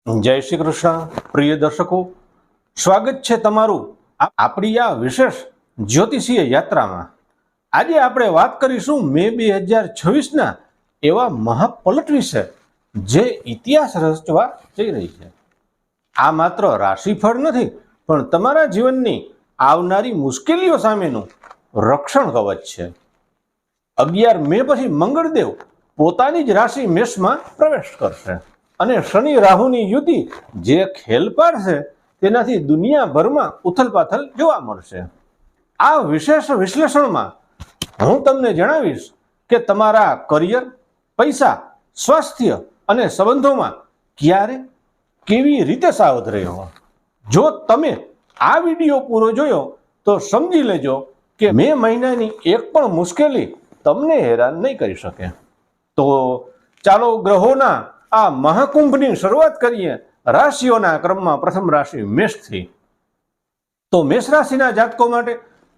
જય શ્રી કૃષ્ણ પ્રિય દર્શકો, સ્વાગત છે તમારું આપણી આ વિશેષ જ્યોતિષીય યાત્રામાં। આજે આપણે વાત કરીશું મે 2026ના એવા મહાપલટ વિશે જે ઇતિહાસ રચવા જઈ રહી છે। આ માત્ર રાશિફળ નથી, પણ તમારા જીવનની આવનારી મુશ્કેલીઓ સામેનું રક્ષણ કવચ છે। 11 મે પછી મંગળદેવ પોતાની જ રાશિ મેષમાં પ્રવેશ કરશે અને શનિ રાહુની યુતિ જે ખેલ પાડશે તેનાથી દુનિયાભરમાં ઉથલપાથલ જોવા મળશે। આ વિશેષ વિશ્લેષણમાં હું તમને જણાવીશ કે તમારા કરિયર, પૈસા, સ્વાસ્થ્ય અને સંબંધોમાં ક્યારે કેવી રીતે સાવધ રહેવો। જો તમે આ વિડીયો પૂરો જોયો તો સમજી લેજો કે મે મહિનાની એક પણ મુશ્કેલી તમને હેરાન નહીં કરી શકે। તો ચાલો ગ્રહોના આ મહાકુંભની શરૂઆત કરીએ રાશિઓના ક્રમમાં। પ્રથમ રાશિ મેષથી। તો મેષ રાશિના જાતકો માટે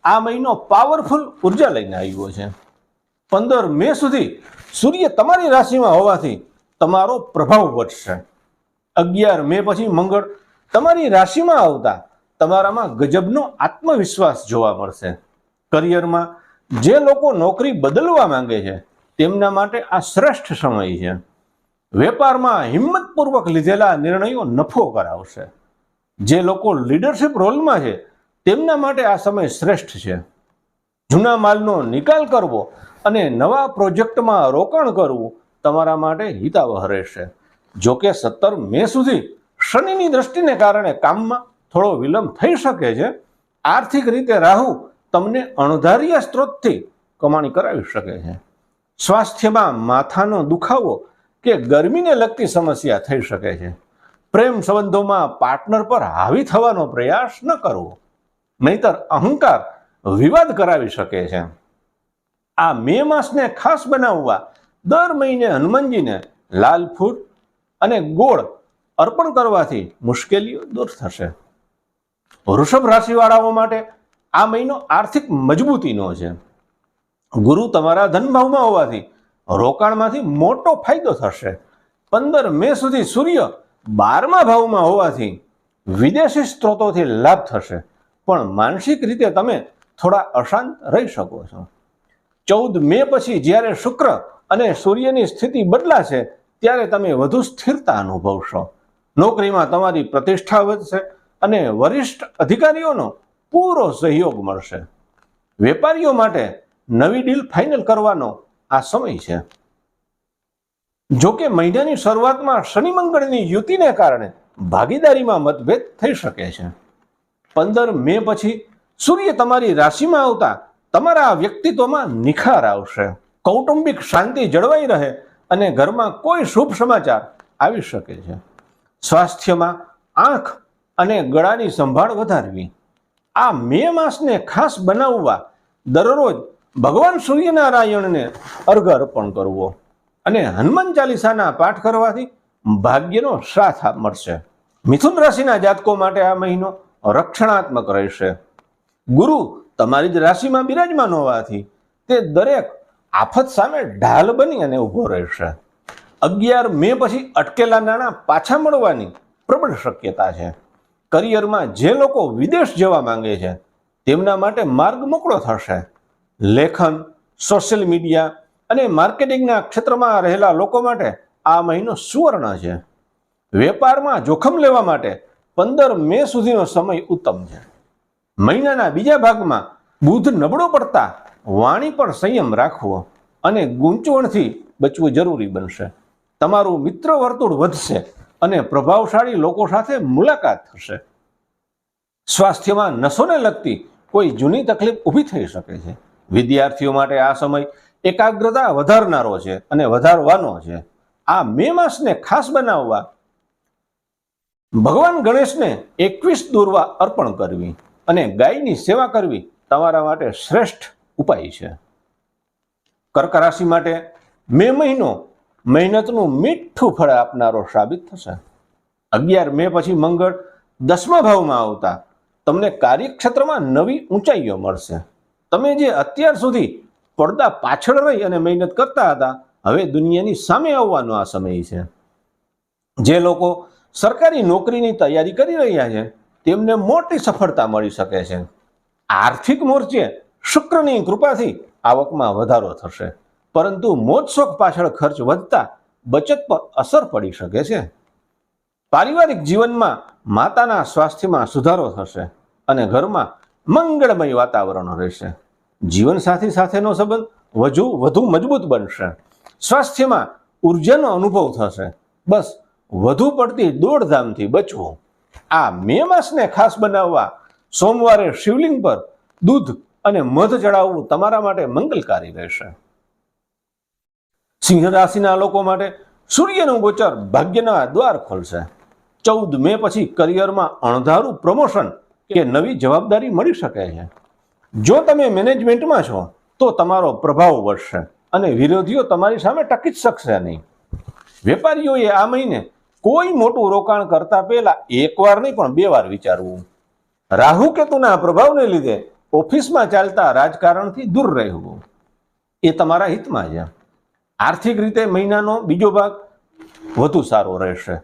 આ મહિનો પાવરફુલ ઉર્જા લઈને આવ્યો છે। 15 મે સુધી સૂર્ય તમારી રાશિમાં હોવાથી તમારો પ્રભાવ વધશે। 11 મે પછી મંગળ તમારી રાશિમાં આવતા તમારામાં ગજબનો આત્મવિશ્વાસ જોવા મળશે। કરિયરમાં જે લોકો નોકરી બદલવા માંગે છે તેમના માટે આ શ્રેષ્ઠ સમય છે। વેપારમાં હિંમતપૂર્વક લીધેલા નિર્ણયો નફો કરાવશે। જે લોકો લીડરશિપ રોલમાં છે તેમના માટે આ સમય શ્રેષ્ઠ છે। જૂના માલનો નિકાલ કરવો અને નવા પ્રોજેક્ટમાં રોકાણ કરવું તમારા માટે હિતાવહ રહેશે। જોકે 17 મે સુધી શનિની દ્રષ્ટિને કારણે કામમાં થોડો વિલંબ થઈ શકે છે। આર્થિક રીતે રાહુ તમને અણધાર્યા સ્ત્રોતથી કમાણી કરાવી શકે છે। સ્વાસ્થ્યમાં માથાનો દુખાવો કે ગરમીને લગતી સમસ્યા થઈ શકે છે। પ્રેમ સંબંધોમાં પાર્ટનર પર હાવી થવાનો પ્રયાસ ન કરવો, નહીતર અહંકાર વિવાદ કરાવી શકે છે। આ મે માસને ખાસ બનાવવા દર મહિને હનુમાનજીને લાલ ફૂલ અને ગોળ અર્પણ કરવાથી મુશ્કેલીઓ દૂર થશે। વૃષભ રાશિવાળાઓ માટે આ મહિનો આર્થિક મજબૂતીનો છે। ગુરુ તમારા ધનભાવમાં હોવાથી રોકાણમાંથી મોટો ફાયદો થશે। 15 મે સુધી સૂર્ય 12મા ભાવમાં હોવાથી વિદેશી સ્ત્રોતોથી લાભ થશે, પણ માનસિક રીતે તમે થોડા અશાંત રહી શકો છો। 14 મે પછી જ્યારે શુક્ર અને સૂર્યની સ્થિતિ બદલાશે ત્યારે તમે વધુ સ્થિરતા અનુભવશો। નોકરીમાં તમારી પ્રતિષ્ઠા વધશે અને વરિષ્ઠ અધિકારીઓનો પૂરો સહયોગ મળશે। વેપારીઓ માટે નવી ડીલ ફાઇનલ કરવાનો આ સમય છે। જોકે મહિનાની શરૂઆતમાં શનિ મંગળની યુતિને કારણે ભાગીદારીમાં મતભેદ થઈ શકે છે। 15 મે પછી સૂર્ય તમારી રાશિમાં આવતા તમારા વ્યક્તિત્વમાં નિખાર આવશે। કૌટુંબિક શાંતિ જળવાઈ રહે અને ઘરમાં કોઈ શુભ સમાચાર આવી શકે છે। સ્વાસ્થ્યમાં આંખ અને ગળાની સંભાળ વધારવી। આ મે માસને ખાસ બનાવવા દરરોજ ભગવાન સૂર્યનારાયણને અર્ઘ અર્પણ કરવો અને હનુમાન ચાલીસાના પાઠ કરવાથી ભાગ્યનો સાથ મળશે। મિથુન રાશિના જાતકો માટે આ મહિનો રક્ષણાત્મક રહેશે। ગુરુ તમારી જ રાશિમાં બિરાજમાન હોવાથી તે દરેક આફત સામે ઢાલ બની અને ઊભો રહેશે। 11 મે પછી અટકેલા નાણાં પાછા મળવાની પ્રબળ શક્યતા છે। કરિયરમાં જે લોકો વિદેશ જવા માંગે છે તેમના માટે માર્ગ મોકળો થશે। લેખન, સોશિયલ મીડિયા અને માર્કેટિંગના ક્ષેત્રમાં રહેલા લોકો માટે આ મહિનો સુવર્ણ છે। વેપારમાં જોખમ લેવા માટે 15 મે સુધીનો સમય ઉત્તમ છે। મહિનાના બીજા ભાગમાં બુધ નબળો પડતા વાણી પર સંયમ રાખવો અને ગૂંચવણથી બચવું જરૂરી બનશે। તમારું મિત્ર વર્તુળ વધશે અને પ્રભાવશાળી લોકો સાથે મુલાકાત થશે। સ્વાસ્થ્યમાં નસોને લગતી કોઈ જૂની તકલીફ ઊભી થઈ શકે છે। વિદ્યાર્થીઓ માટે આ સમય એકાગ્રતા વધારનારો છે અને વધારવાનો છે। આ મે માસને ખાસ બનાવવા ભગવાન ગણેશને 21 દૂર્વા અર્પણ કરવી અને ગાયની સેવા કરવી તમારા માટે શ્રેષ્ઠ ઉપાય છે। કર્ક રાશિ માટે મે મહિનો મહેનતનું મીઠું ફળ આપનારો સાબિત થશે। 11 મે પછી મંગળ 10મા ભાવમાં આવતા તમને કાર્યક્ષેત્રમાં નવી ઊંચાઈઓ મળશે। તમે જે અત્યાર સુધી પડદા પાછળ રહી અને મહેનત કરતા હતા, હવે દુનિયાની સામે આવવાનો આ સમય છે। જે લોકો સરકારી નોકરીની તૈયારી કરી રહ્યા છે તેમને મોટી સફળતા મળી શકે છે. આર્થિક મોરચે શુક્રની કૃપાથી આવકમાં વધારો થશે, પરંતુ મોજ શોખ પાછળ ખર્ચ વધતા બચત પર અસર પડી શકે છે. પારિવારિક જીવનમાં માતાના સ્વાસ્થ્યમાં સુધારો થશે અને ઘરમાં મંગળમય વાતાવરણ રહેશે. જીવનસાથી સાથેનો સંબંધ વધુ મજબૂત બનશે. સ્વાસ્થ્યમાં ઉર્જાનો અનુભવ થશે. બસ વધુ પડતી દોડધામથી બચવું. આ મે માસને ખાસ બનાવવા સોમવારે શિવલિંગ પર દૂધ અને મધ ચડાવવું તમારા માટે મંગલકારી રહેશે. સિંહ રાશિના લોકો માટે સૂર્યનું ગોચર ભાગ્યના દ્વાર ખોલશે. 14 મે પછી કરિયરમાં અણધારું પ્રમોશન કે નવી જવાબદારી મળી શકે છે. જો તમે મેનેજમેન્ટમાં છો તો તમારો પ્રભાવ વધશે અને વિરોધીઓ તમારી સામે ટકી જ શકશે નહીં. વેપારીઓએ આ મહિને કોઈ મોટું રોકાણ કરતા પહેલા એકવાર નહીં પણ 2 વાર વિચારવું. રાહુ કેતુના પ્રભાવને લીધે ઓફિસમાં ચાલતા રાજકારણથી દૂર રહેવું એ તમારા હિતમાં છે. આર્થિક રીતે મહિનાનો બીજો ભાગ વધુ સારો રહેશે.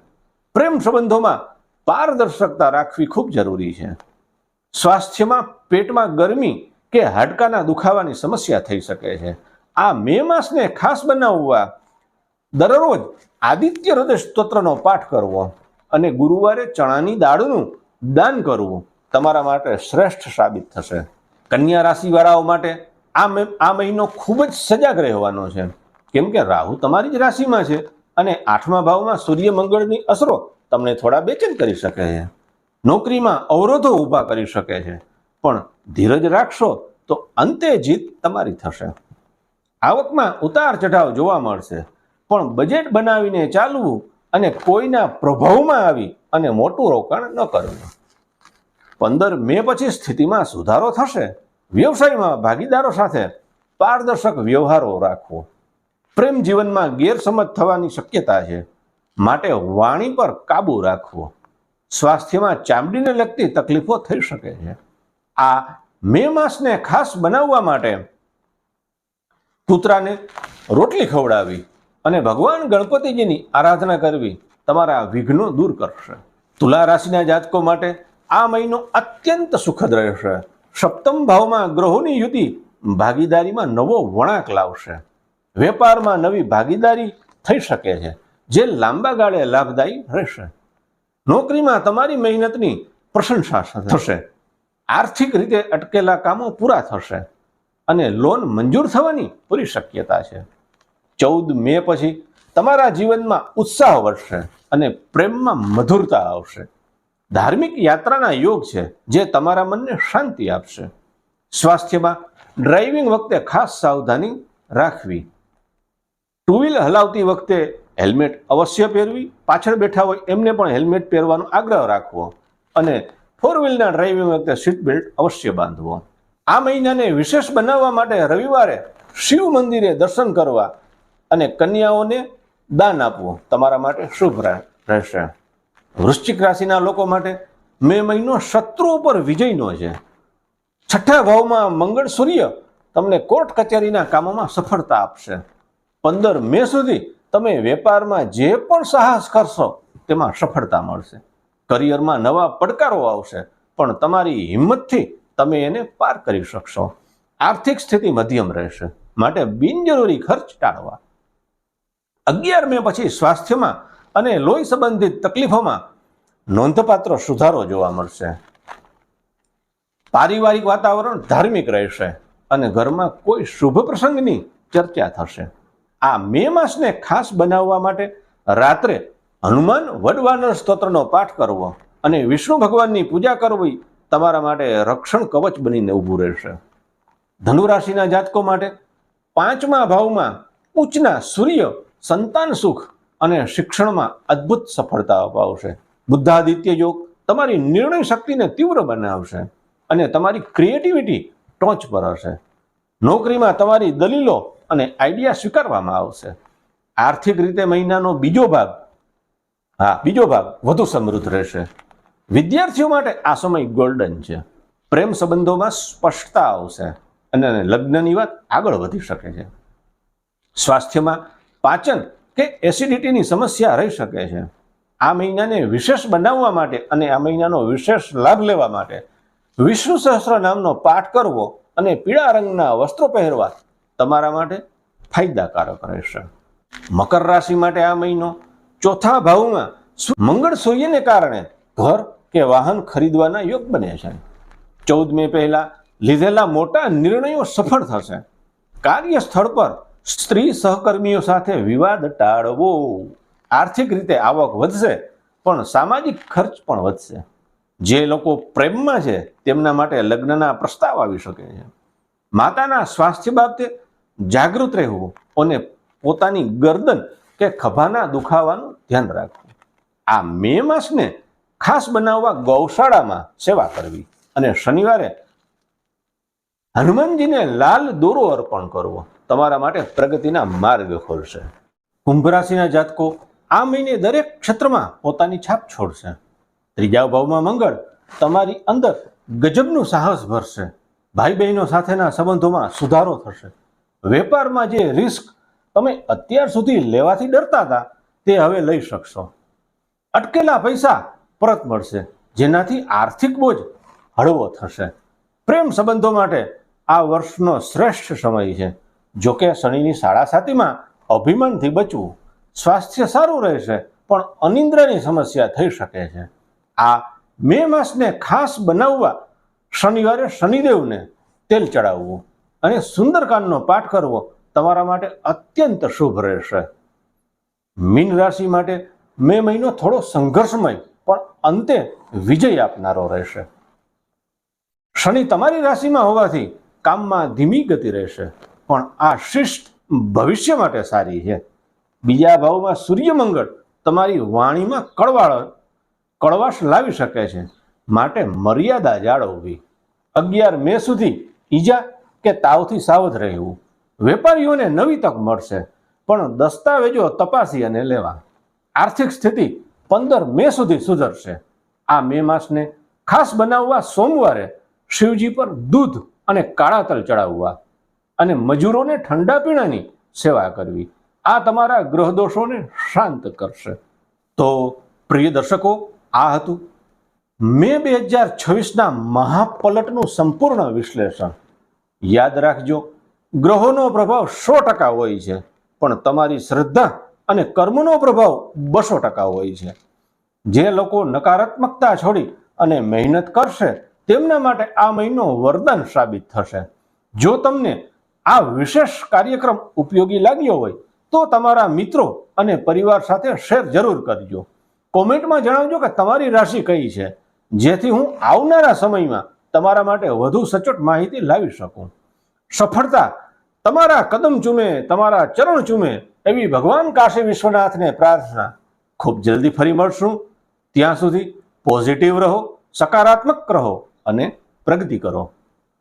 પ્રેમ સંબંધોમાં પારદર્શકતા રાખવી ખૂબ જરૂરી છે. સ્વાસ્થ્યમાં પેટમાં ગરમી કે હાડકાના દુખાવાની સમસ્યા થઈ શકે છે. આ મે માસને ખાસ બનાવવા દરરોજ આદિત્ય હૃદય સ્તોત્રનો પાઠ કરવો અને ગુરુવારે ચણાની દાળનું દાન કરવું તમારા માટે શ્રેષ્ઠ સાબિત થશે. કન્યા રાશિવાળાઓ માટે આ મહિનો ખૂબ જ સજાગ રહેવાનો છે, કેમ કે રાહુ તમારી જ રાશિમાં છે અને 8મા ભાવમાં સૂર્ય મંગળની અસરો તમને થોડા બેચેન કરી શકે છે. નોકરીમાં અવરોધો ઊભા કરી શકે છે, પણ ધીરજ રાખશો તો અંતે જીત તમારી થશે. આવકમાં ઉતાર ચઢાવ જોવા મળશે, પણ બજેટ બનાવીને ચાલવું અને કોઈના પ્રભાવમાં આવી અને મોટું રોકાણ ન કરવું. 15 મે પછી સ્થિતિમાં સુધારો થશે. વ્યવસાયમાં ભાગીદારો સાથે પારદર્શક વ્યવહારો રાખવો. પ્રેમ જીવનમાં ગેરસમજ થવાની શક્યતા છે, માટે વાણી પર કાબુ રાખવો. સ્વાસ્થ્યમાં ચામડીને લગતી તકલીફો થઈ શકે છે. આ મે માસને ખાસ બનાવવા માટે કૂતરાને રોટલી ખવડાવી અને ભગવાન ગણપતિજીની આરાધના કરવી તમારા વિઘ્નો દૂર કરશે. તુલા રાશિના જાતકો માટે આ મહિનો અત્યંત સુખદ રહેશે. 7મ ભાવમાં ગ્રહોની યુતિ ભાગીદારીમાં નવો વળાંક લાવશે. વેપારમાં નવી ભાગીદારી થઈ શકે છે, જે લાંબા ગાળે લાભદાયી રહેશે. નોકરીમાં તમારી મહેનતની પ્રશંસા થશે. આર્થિક રીતે અટકેલા કામો પૂરા થશે અને લોન મંજૂર થવાની પૂરી શક્યતા છે. 14 મે પછી તમારા જીવનમાં ઉત્સાહ વધશે અને પ્રેમમાં મધુરતા આવશે. ધાર્મિક યાત્રાના યોગ છે, જે તમારા મનને શાંતિ આપશે. સ્વાસ્થ્યમાં ડ્રાઇવિંગ વખતે ખાસ સાવધાની રાખવી. 2 વ્હીલર હલાવતી વખતે હેલ્મેટ અવશ્ય પહેરવી. પાછળ બેઠા હોય એમને પણ હેલ્મેટ પહેરવાનો આગ્રહ રાખવો અને 4 વ્હીલના ડ્રાઇવિંગ વખતે સીટ બેલ્ટ અવશ્ય બાંધવો. આ મહિનાને વિશેષ બનાવવા માટે રવિવારે શિવ મંદિરે દર્શન કરવા અને કન્યાઓને દાન આપવું તમારા માટે શુભ રહેશે. વૃશ્ચિક રાશિના લોકો માટે મે મહિનો શત્રુઓ પર વિજયનો છે. 6ઠા ભાવમાં મંગળ સૂર્ય તમને કોર્ટ કચેરીના કામોમાં સફળતા આપશે. 15 મે સુધી તમે વેપારમાં જે પણ સાહસ કરશો તેમાં સફળતા મળશે. કરિયરમાં નવા પડકારો આવશે, પણ તમારી હિંમતથી તમે એને પાર કરી શકશો. આર્થિક સ્થિતિ મધ્યમ રહેશે, માટે બિનજરૂરી ખર્ચ ટાળવા. 11 મે પછી સ્વાસ્થ્યમાં અને લોહી સંબંધિત તકલીફોમાં નોંધપાત્ર સુધારો જોવા મળશે. પારિવારિક વાતાવરણ ધાર્મિક રહેશે અને ઘરમાં કોઈ શુભ પ્રસંગની ચર્ચા થશે. આ મે માસને ખાસ બનાવવા માટે રાત્રે હનુમાન વડવાનર સ્તોત્રનો પાઠ કરવો અને વિષ્ણુ ભગવાનની પૂજા કરવી તમારા માટે રક્ષણ કવચ બનીને ઊભું રહેશે. ધનુ રાશિના જાતકો માટે 5મા ભાવમાં ઉચ્ચના સૂર્ય સંતાન સુખ અને શિક્ષણમાં અદ્ભુત સફળતા અપાવશે. બુદ્ધાદિત્ય યોગ તમારી નિર્ણય શક્તિને તીવ્ર બનાવશે અને તમારી ક્રિએટિવિટી ટોચ પર હશે. નોકરીમાં તમારી દલીલો અને આઈડિયા સ્વીકારવામાં આવશે. આર્થિક રીતે મહિનાનો બીજો ભાગ વધુ સમૃદ્ધ રહેશે. વિદ્યાર્થીઓ માટે આ સમય ગોલ્ડન છે. પ્રેમ સંબંધોમાં સ્પષ્ટતા આવશે અને લગ્નની વાત આગળ વધી શકે છે. સ્વાસ્થ્યમાં પાચન કે એસિડિટીની સમસ્યા રહી શકે છે. આ મહિનાને વિશેષ બનાવવા માટે અને આ મહિનાનો વિશેષ લાભ લેવા માટે વિષ્ણુ સહસ્ત્ર નામનો પાઠ કરવો અને પીળા રંગના વસ્ત્રો પહેરવા તમારા માટે ફાયદાકારક રહેશે. મકર રાશિ માટે આ મહિનો ચોથા ભાવમાં મંગળ સૂર્યને કારણે ઘર કે વાહન ખરીદવાના યોગ બને છે. 14 મે પહેલા લીધેલા મોટા નિર્ણયો સફળ થશે. કાર્યસ્થળ પર સ્ત્રી સહકર્મીઓ સાથે વિવાદ ટાળવો. આર્થિક રીતે આવક વધશે પણ સામાજિક ખર્ચ પણ વધશે. જે લોકો પ્રેમમાં છે તેમના માટે લગ્નના પ્રસ્તાવ આવી શકે છે. માતાના સ્વાસ્થ્ય બાબતે જાગૃત રહેવું અને પોતાની ગરદન કે ખભાના દુખાવાનું ધ્યાન રાખવું. આ મે માસને ખાસ બનાવવા ગૌશાળામાં સેવા કરવી અને શનિવારે હનુમાનજીને લાલ દોરો અર્પણ કરવો તમારા માટે પ્રગતિના માર્ગ ખોલશે. કુંભ રાશિના જાતકો આ મહિને દરેક ક્ષેત્રમાં પોતાની છાપ છોડશે. ત્રીજા ભાવમાં મંગળ તમારી અંદર ગજબનું સાહસ ભરશે. ભાઈ બહેનો સાથેના સંબંધોમાં સુધારો થશે. વેપારમાં જે રિસ્ક તમે અત્યાર સુધી લેવાથી ડરતા હતા તે હવે લઈ શકશો. અટકેલા પૈસા પરત મળશે જેનાથી આર્થિક બોજ હળવો થશે. પ્રેમ સંબંધો માટે આ વર્ષનો શ્રેષ્ઠ સમય છે. જોકે શનિની સાડા સાતીમાં અભિમાનથી બચવું. સ્વાસ્થ્ય સારું રહેશે પણ અનિદ્રાની સમસ્યા થઈ શકે છે. આ મે માસને ખાસ બનાવવા શનિવારે શનિદેવને તેલ ચડાવવું અને સુંદરકાંડનો પાઠ કરવો તમારા માટે અત્યંત શુભ રહેશે. મીન રાશિ માટે મે મહિનો થોડો સંઘર્ષમય પણ અંતે વિજય આપનારો રહેશે. શનિ તમારી રાશિમાં હોવાથી કામમાં ધીમી ગતિ રહેશે પણ આ શિસ્ત ભવિષ્ય માટે સારી છે. બીજા ભાવમાં સૂર્યમંગળ તમારી વાણીમાં કડવાશ લાવી શકે છે માટે મર્યાદા જાળવવી. 11 મે સુધી ઈજા કે તાવથી સાવધ રહેવું. વેપારીઓને નવી તક મળશે પણ દસ્તાવેજો તપાસી અને લેવા. આર્થિક સ્થિતિ 15 મે સુધી સુધરશે. આ મે માસને ખાસ બનાવવા સોમવારે શિવજી પર દૂધ અને કાળા તલ ચડાવવા અને મજૂરોને ઠંડા પીણાની સેવા કરવી. આ તમારા ગ્રહ દોષોને શાંત કરશે. તો પ્રિય દર્શકો, આ હતું મે 2026ના મહાપલટનું સંપૂર્ણ વિશ્લેષણ. યાદ રાખજો, ગ્રહોનો પ્રભાવ 100% હોય છે પણ તમારી શ્રદ્ધા અને કર્મનો પ્રભાવ 200% હોય છે. જે લોકો નકારાત્મકતા છોડી અને મહેનત કરશે તેમના માટે આ મહિનો વરદાન સાબિત થશે. જો તમને આ વિશેષ કાર્યક્રમ ઉપયોગી લાગ્યો હોય તો તમારા મિત્રો અને પરિવાર સાથે શેર જરૂર કરજો. કોમેન્ટમાં જણાવજો કે તમારી રાશિ કઈ છે જેથી હું આવનારા સમયમાં તમારા માટે વધુ સચોટ માહિતી લાવી શકું. સફળતા તમારા કદમ ચૂમે, તમારા ચરણ ચૂમે એવી ભગવાન કાશી વિશ્વનાથને પ્રાર્થના. ખૂબ જલ્દી ફરી મળશું. ત્યાં સુધી પોઝિટિવ રહો, સકારાત્મક રહો અને પ્રગતિ કરો.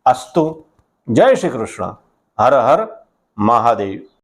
અસ્તુ. જય શ્રી કૃષ્ણ. હર હર મહાદેવ.